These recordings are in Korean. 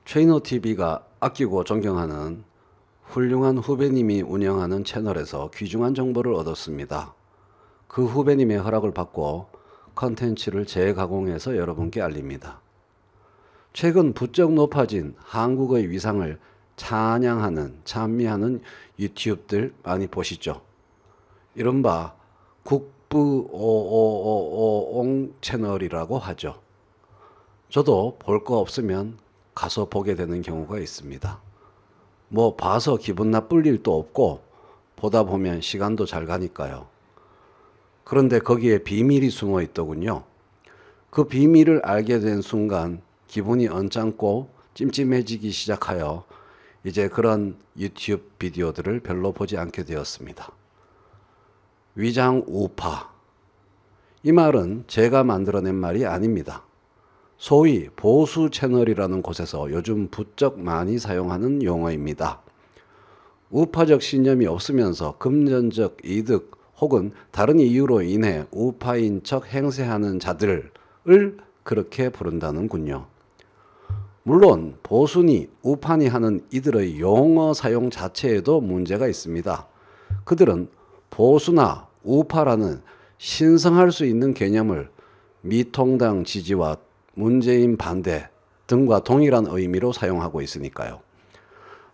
최인호TV가 아끼고 존경하는 훌륭한 후배님이 운영하는 채널에서 귀중한 정보를 얻었습니다. 그 후배님의 허락을 받고 컨텐츠를 재가공해서 여러분께 알립니다. 최근 부쩍 높아진 한국의 위상을 찬양하는, 찬미하는 유튜브들 많이 보시죠. 이른바 국부오오오옹 채널이라고 하죠. 저도 볼 거 없으면 가서 보게 되는 경우가 있습니다. 뭐 봐서 기분 나쁠 일도 없고 보다 보면 시간도 잘 가니까요. 그런데 거기에 비밀이 숨어 있더군요. 그 비밀을 알게 된 순간 기분이 언짢고 찜찜해지기 시작하여 이제 그런 유튜브 비디오들을 별로 보지 않게 되었습니다. 위장 우파. 이 말은 제가 만들어낸 말이 아닙니다. 소위 보수 채널이라는 곳에서 요즘 부쩍 많이 사용하는 용어입니다. 우파적 신념이 없으면서 금전적 이득 혹은 다른 이유로 인해 우파인 척 행세하는 자들을 그렇게 부른다는군요. 물론 보수니 우파니 하는 이들의 용어 사용 자체에도 문제가 있습니다. 그들은 보수나 우파라는 신성할 수 있는 개념을 미통당 지지와 문재인 반대 등과 동일한 의미로 사용하고 있으니까요.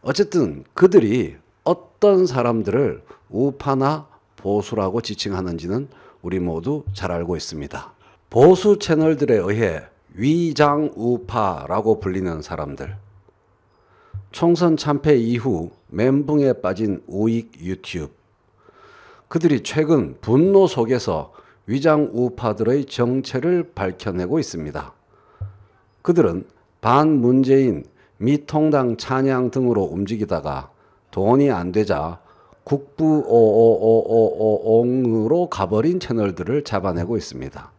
어쨌든 그들이 어떤 사람들을 우파나 보수라고 지칭하는지는 우리 모두 잘 알고 있습니다. 보수 채널들에 의해 위장우파라고 불리는 사람들. 총선 참패 이후 멘붕에 빠진 우익 유튜브. 그들이 최근 분노 속에서 위장우파들의 정체를 밝혀내고 있습니다. 그들은 반문재인, 미통당 찬양 등으로 움직이다가 돈이 안 되자 국부오오오오옹으로 가버린 채널들을 잡아내고 있습니다.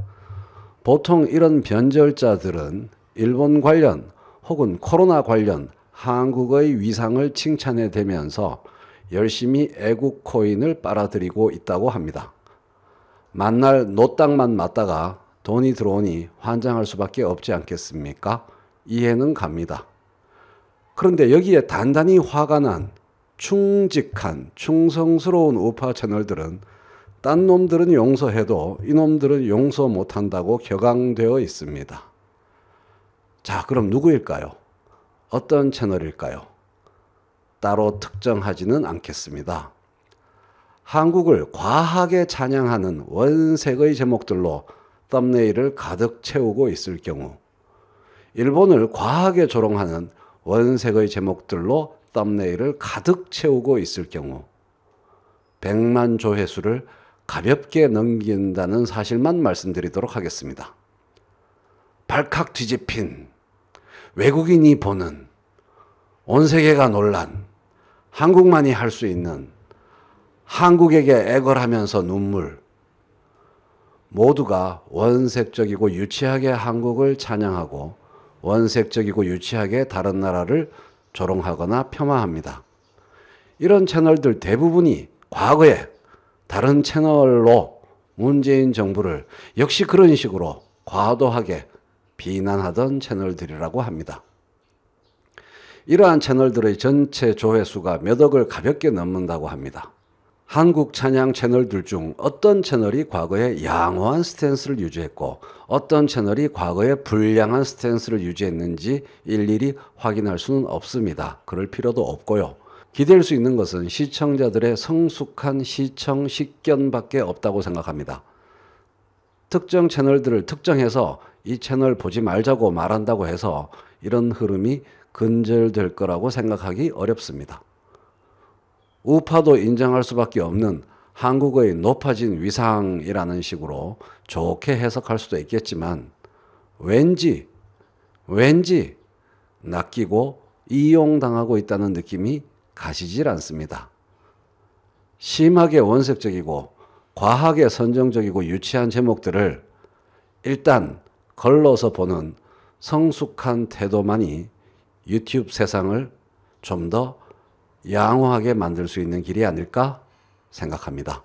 보통 이런 변절자들은 일본 관련 혹은 코로나 관련 한국의 위상을 칭찬해 대면서 열심히 애국 코인을 빨아들이고 있다고 합니다. 만날 노땅만 맞다가 돈이 들어오니 환장할 수밖에 없지 않겠습니까? 이해는 갑니다. 그런데 여기에 단단히 화가 난 충직한 충성스러운 우파 채널들은 딴 놈들은 용서해도 이놈들은 용서 못한다고 격앙되어 있습니다. 자, 그럼 누구일까요? 어떤 채널일까요? 따로 특정하지는 않겠습니다. 한국을 과하게 찬양하는 원색의 제목들로 썸네일을 가득 채우고 있을 경우, 일본을 과하게 조롱하는 원색의 제목들로 썸네일을 가득 채우고 있을 경우 100만 조회수를 가볍게 넘긴다는 사실만 말씀드리도록 하겠습니다. 발칵 뒤집힌 외국인이 보는 온 세계가 놀란 한국만이 할 수 있는 한국에게 애걸하면서 눈물. 모두가 원색적이고 유치하게 한국을 찬양하고 원색적이고 유치하게 다른 나라를 조롱하거나 폄하합니다. 이런 채널들 대부분이 과거에 다른 채널로 문재인 정부를 역시 그런 식으로 과도하게 비난하던 채널들이라고 합니다. 이러한 채널들의 전체 조회수가 몇 억을 가볍게 넘는다고 합니다. 한국 찬양 채널들 중 어떤 채널이 과거에 양호한 스탠스를 유지했고 어떤 채널이 과거에 불량한 스탠스를 유지했는지 일일이 확인할 수는 없습니다. 그럴 필요도 없고요. 기댈 수 있는 것은 시청자들의 성숙한 시청 식견밖에 없다고 생각합니다. 특정 채널들을 특정해서 이 채널 보지 말자고 말한다고 해서 이런 흐름이 근절될 거라고 생각하기 어렵습니다. 우파도 인정할 수밖에 없는 한국의 높아진 위상이라는 식으로 좋게 해석할 수도 있겠지만 왠지 낚이고 이용당하고 있다는 느낌이 가시질 않습니다. 심하게 원색적이고 과하게 선정적이고 유치한 제목들을 일단 걸러서 보는 성숙한 태도만이 유튜브 세상을 좀 더 양호하게 만들 수 있는 길이 아닐까 생각합니다.